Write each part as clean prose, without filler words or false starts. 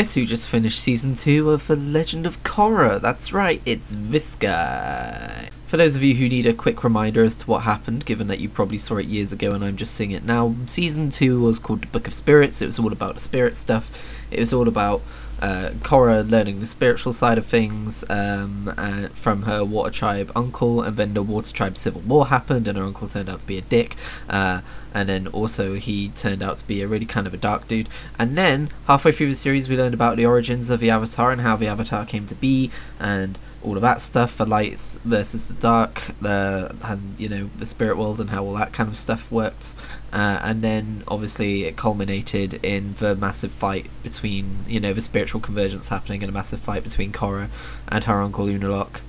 guess who just finished season 2 of The Legend of Korra? That's right, it's this guy. For those of you who need a quick reminder as to what happened, given that you probably saw it years ago and I'm just seeing it now, season 2 was called The Book of Spirits. It was all about the spirit stuff. It was all about Korra learning the spiritual side of things from her water tribe uncle, and then the water tribe civil war happened and her uncle turned out to be a dick, and then also he turned out to be a really kind of a dark dude. And then halfway through the series we learned about the origins of the Avatar and how the Avatar came to be and all of that stuff, the lights versus the dark, and you know, the spirit world and how all that kind of stuff worked. And then obviously it culminated in the massive fight between, you know, the spiritual convergence happening and a massive fight between Korra and her uncle Unalaq,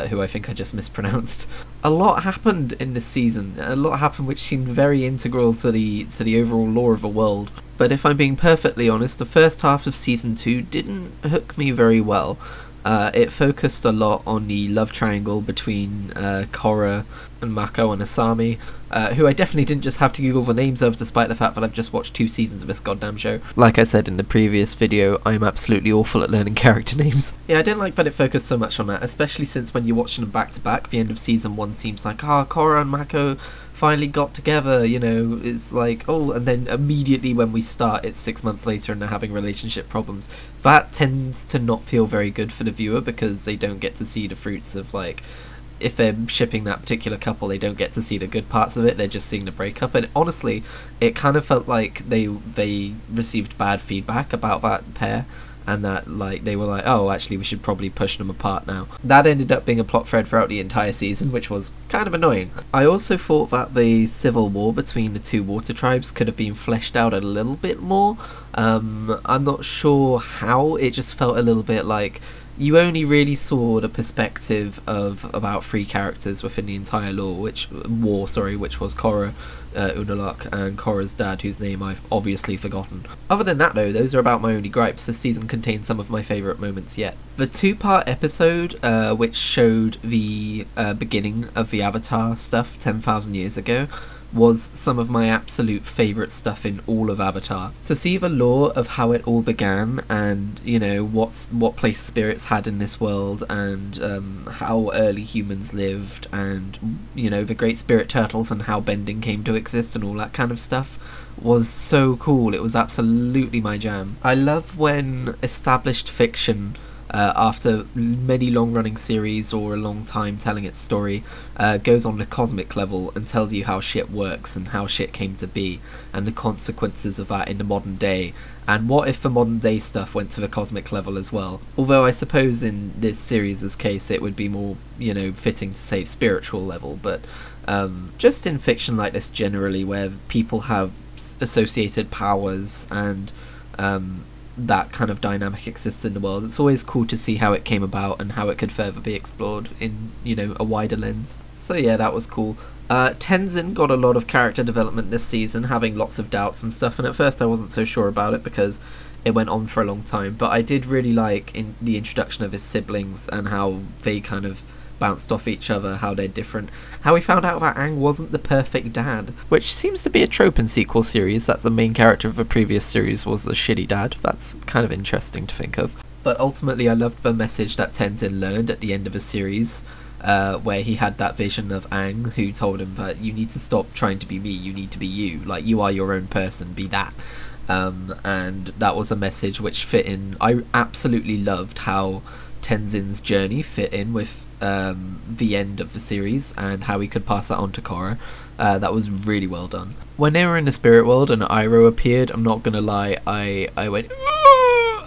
who I think I just mispronounced. A lot happened in this season. A lot happened which seemed very integral to the overall lore of the world. But if I'm being perfectly honest, the first half of season 2 didn't hook me very well. It focused a lot on the love triangle between Korra and Mako and Asami, who I definitely didn't just have to Google the names of, despite the fact that I've just watched 2 seasons of this goddamn show. Like I said in the previous video, I'm absolutely awful at learning character names. Yeah, I didn't like that it focused so much on that, especially since when you're watching them back to back, the end of season 1 seems like, Korra and Mako finally got together, you know, it's like, oh, and then immediately when we start, it's 6 months later and they're having relationship problems. That tends to not feel very good for the viewer, because they don't get to see the fruits of, like, if they're shipping that particular couple, they don't get to see the good parts of it, they're just seeing the breakup. And honestly, it kind of felt like they received bad feedback about that pair, and that, like, they were like, oh, actually we should probably push them apart now. That ended up being a plot thread throughout the entire season, which was kind of annoying. I also thought that the civil war between the 2 water tribes could have been fleshed out a little bit more. I'm not sure how, it just felt a little bit like you only really saw the perspective of about 3 characters within the entire which was Korra, Unalaq, and Korra's dad, whose name I've obviously forgotten. Other than that though, those are about my only gripes. This season contains some of my favourite moments yet. The 2-part episode, which showed the beginning of the Avatar stuff 10,000 years ago, was some of my absolute favourite stuff in all of Avatar. To see the lore of how it all began, and, you know, what place spirits had in this world, and how early humans lived, and, you know, the great spirit turtles and how bending came to exist and all that kind of stuff, was so cool. It was absolutely my jam. I love when established fiction, after many long-running series or a long time telling its story, goes on the cosmic level and tells you how shit works and how shit came to be and the consequences of that in the modern day, and what if the modern day stuff went to the cosmic level as well. Although I suppose in this series' case it would be more, you know, fitting to say spiritual level, but just in fiction like this generally, where people have associated powers and that kind of dynamic exists in the world, it's always cool to see how it came about and how it could further be explored in, you know, a wider lens. So yeah, that was cool. Tenzin got a lot of character development this season, having lots of doubts and stuff, and at first I wasn't so sure about it because it went on for a long time, but I did really like the introduction of his siblings and how they kind of bounced off each other, how they're different, how we found out that Aang wasn't the perfect dad, which seems to be a trope in sequel series, that the main character of a previous series was a shitty dad. That's kind of interesting to think of. But ultimately I loved the message that Tenzin learned at the end of a series, where he had that vision of Aang, who told him that you need to stop trying to be me, you need to be you, like, you are your own person, be that. And that was a message which fit in. I absolutely loved how Tenzin's journey fit in with the end of the series and how he could pass that on to Korra. That was really well done. When they were in the spirit world and Iroh appeared, I'm not gonna lie, I went,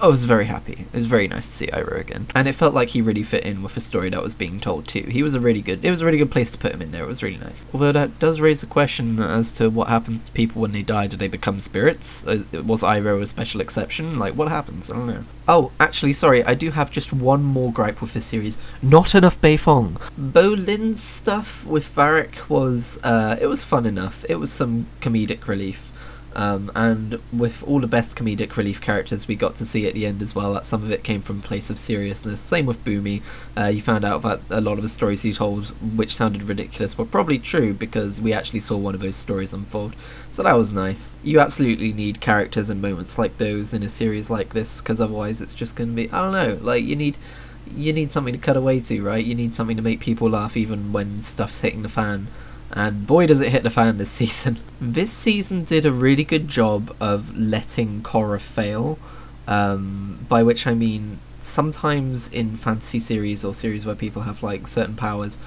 I was very happy. It was very nice to see Iroh again, and it felt like he really fit in with the story that was being told too. It was a really good place to put him in there. It was really nice. Although that does raise a question as to what happens to people when they die. Do they become spirits? Was Iroh a special exception? Like, what happens? I don't know. Oh, actually, sorry, I do have just one more gripe with the series. Not enough Beifong. Bolin's stuff with Varric was, it was fun enough. It was some comedic relief. And with all the best comedic relief characters we got to see at the end as well, that some of it came from a place of seriousness. Same with Boomy. You found out that a lot of the stories he told, which sounded ridiculous, were probably true because we actually saw one of those stories unfold. So that was nice. You absolutely need characters and moments like those in a series like this, because otherwise it's just going to be, I don't know, like you need something to cut away to, right? You need something to make people laugh even when stuff's hitting the fan. And boy does it hit the fan this season. This season did a really good job of letting Korra fail, by which I mean sometimes in fantasy series or series where people have like certain powers,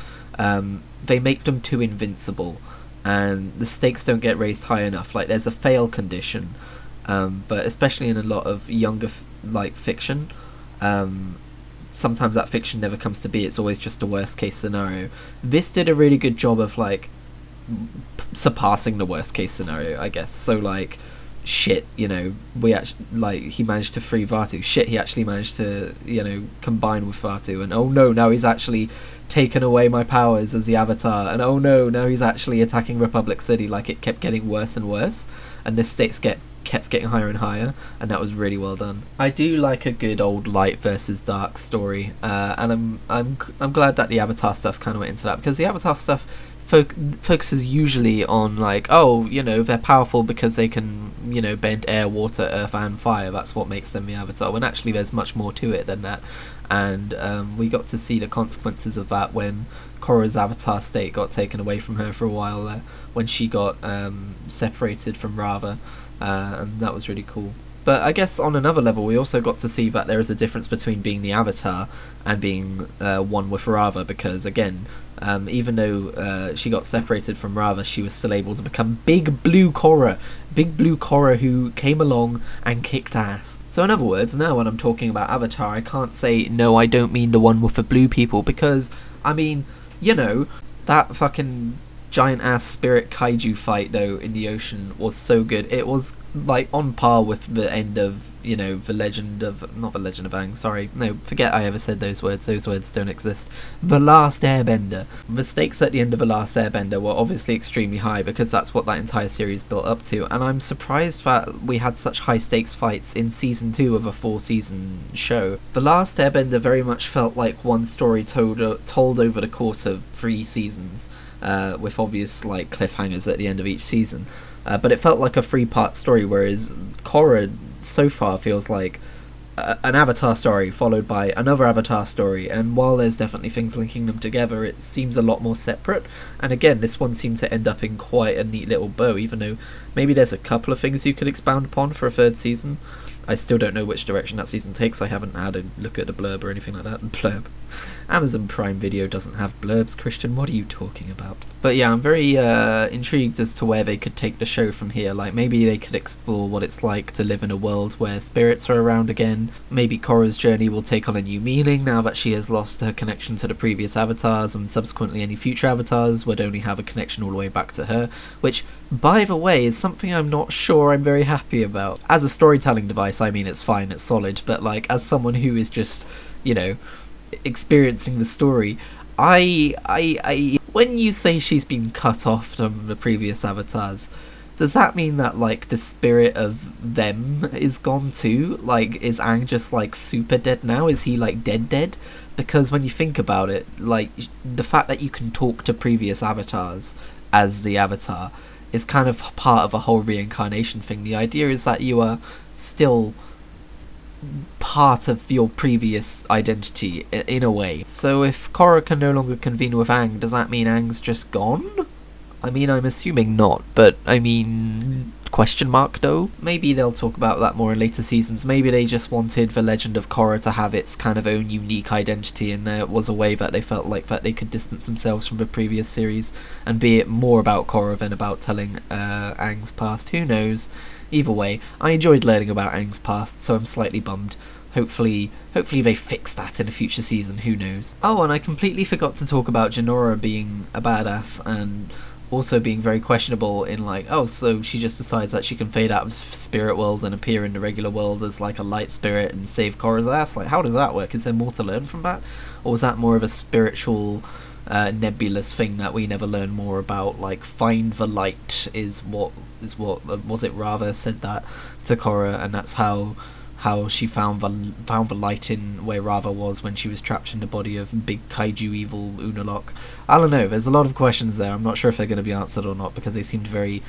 they make them too invincible and the stakes don't get raised high enough. Like there's a fail condition, but especially in a lot of younger like fiction, sometimes that fiction never comes to be. It's always just a worst case scenario. This did a really good job of like surpassing the worst case scenario, I guess. So like, shit, you know, we actually, like, he managed to free Vaatu. Shit, he actually managed to, you know, combine with Vaatu. And oh no, now he's actually taken away my powers as the Avatar. And oh no, now he's actually attacking Republic City. Like, it kept getting worse and worse, and the stakes kept getting higher and higher, and that was really well done. I do like a good old light versus dark story, and I'm glad that the Avatar stuff kind of went into that, because the Avatar stuff focuses usually on like, oh, you know, they're powerful because they can, you know, bend air, water, earth and fire. That's what makes them the Avatar, when actually there's much more to it than that. And we got to see the consequences of that when Korra's Avatar state got taken away from her for a while there, when she got separated from Rava, and that was really cool. But I guess on another level, we also got to see that there is a difference between being the Avatar and being one with Rava, because again, even though she got separated from Rava, she was still able to become Big Blue Korra who came along and kicked ass. So in other words, now when I'm talking about Avatar, I can't say, no, I don't mean the one with the blue people, because, I mean, you know, that fucking giant ass spirit kaiju fight though in the ocean was so good. It was like on par with the end of, you know, not the Legend of Aang, sorry, no, forget I ever said those words don't exist. The Last Airbender. The stakes at the end of The Last Airbender were obviously extremely high, because that's what that entire series built up to, and I'm surprised that we had such high stakes fights in season 2 of a 4-season show. The Last Airbender very much felt like one story told over the course of 3 seasons, with obvious like cliffhangers at the end of each season, but it felt like a 3-part story, whereas Korra so far feels like an Avatar story followed by another Avatar story, and while there's definitely things linking them together, it seems a lot more separate. And again, this one seemed to end up in quite a neat little bow, even though maybe there's a couple of things you could expound upon for a 3rd season. I still don't know which direction that season takes. I haven't had a look at the blurb or anything like that. Blurb. Amazon Prime Video doesn't have blurbs, Christian. What are you talking about? But yeah, I'm very intrigued as to where they could take the show from here. Like, maybe they could explore what it's like to live in a world where spirits are around again. Maybe Korra's journey will take on a new meaning now that she has lost her connection to the previous avatars, and subsequently any future avatars would only have a connection all the way back to her, which, by the way, is something I'm not sure I'm very happy about. As a storytelling device, I mean, it's fine, it's solid, but like, as someone who is just, you know, experiencing the story, when you say she's been cut off from the previous avatars, does that mean that like the spirit of them is gone too? Like, is Aang just like super dead now? Is he like dead? Because when you think about it, like, the fact that you can talk to previous avatars as the Avatar is kind of part of a whole reincarnation thing. The idea is that you are still part of your previous identity in a way. So if Korra can no longer convene with Aang, does that mean Aang's just gone? I mean, I'm assuming not, but I mean, question mark though? Maybe they'll talk about that more in later seasons. Maybe they just wanted the Legend of Korra to have its kind of own unique identity, and there was a way that they felt like that they could distance themselves from the previous series and be it more about Korra than about telling Aang's past. Who knows? Either way, I enjoyed learning about Aang's past, so I'm slightly bummed. Hopefully they fix that in a future season, who knows. Oh, and I completely forgot to talk about Jinora being a badass, and also being very questionable in like, oh, so she just decides that she can fade out of spirit world and appear in the regular world as like a light spirit and save Korra's ass. Like, how does that work? Is there more to learn from that? Or was that more of a spiritual nebulous thing that we never learn more about. Like, find the light is what was it Rava said that to Korra, and that's how she found the light in where Rava was when she was trapped in the body of big kaiju evil Unalaq. I don't know, there's a lot of questions there. I'm not sure if they're going to be answered or not, because they seemed very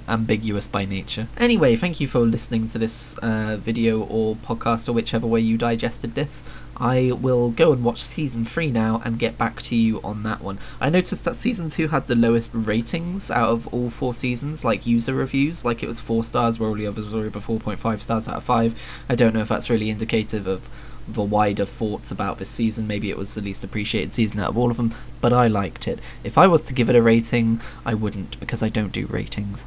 ambiguous by nature. Anyway, thank you for listening to this video or podcast, or whichever way you digested this. I will go and watch season 3 now and get back to you on that one. I noticed that season 2 had the lowest ratings out of all 4 seasons, like user reviews. Like, it was 4 stars where all the others were over 4.5 stars out of 5. I don't know if that's really indicative of the wider thoughts about this season. Maybe it was the least appreciated season out of all of them, but I liked it. If I was to give it a rating, I wouldn't, because I don't do ratings.